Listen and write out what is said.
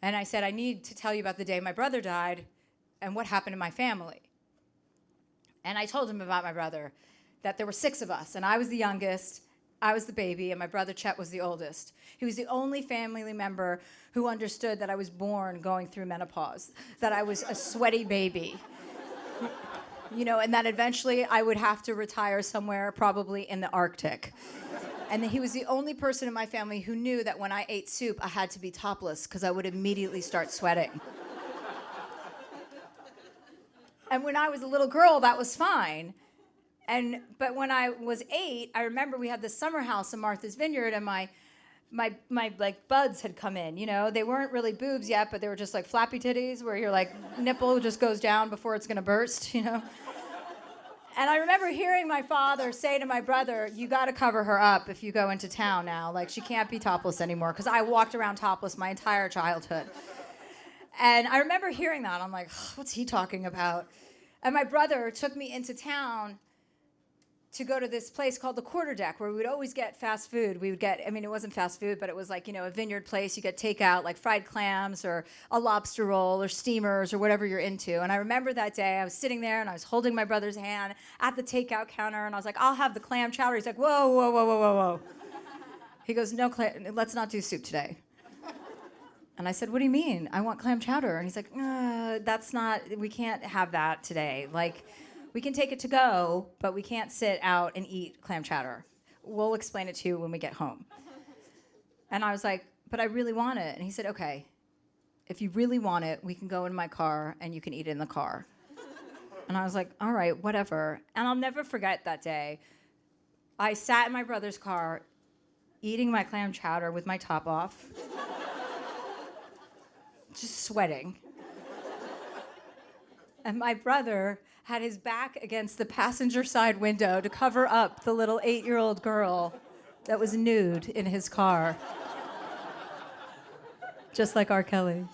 And I said, I need to tell you about the day my brother died and what happened to my family. And I told him about my brother, that there were 6 of us, and I was the youngest, I was the baby, and my brother Chet was the oldest. He was the only family member who understood that I was born going through menopause, that I was a sweaty baby. And that eventually I would have to retire somewhere, probably in the Arctic. And he was the only person in my family who knew that when I ate soup, I had to be topless because I would immediately start sweating. And when I was a little girl, that was fine. But when I was 8, I remember we had this summer house in Martha's Vineyard, and my like buds had come in. They weren't really boobs yet, but they were just like flappy titties, where your like nipple just goes down before it's gonna burst. And I remember hearing my father say to my brother, "You got to cover her up if you go into town now. Like, she can't be topless anymore." Because I walked around topless my entire childhood. And I remember hearing that. I'm like, what's he talking about? And my brother took me into town to go to this place called the Quarter Deck, where we would always get fast food. We would get, it wasn't fast food, but it was like, a vineyard place. You get takeout, like fried clams or a lobster roll or steamers or whatever you're into. And I remember that day, I was sitting there and I was holding my brother's hand at the takeout counter, and I was like, I'll have the clam chowder. He's like, whoa, whoa, whoa, whoa, whoa, whoa. He goes, no, let's not do soup today. And I said, what do you mean? I want clam chowder. And he's like, we can't have that today. Like, we can take it to go, but we can't sit out and eat clam chowder. We'll explain it to you when we get home. And I was like, but I really want it. And he said, okay, if you really want it, we can go in my car and you can eat it in the car. And I was like, all right, whatever. And I'll never forget that day. I sat in my brother's car eating my clam chowder with my top off, just sweating. And my brother had his back against the passenger side window to cover up the little 8-year-old girl that was nude in his car. Just like R. Kelly.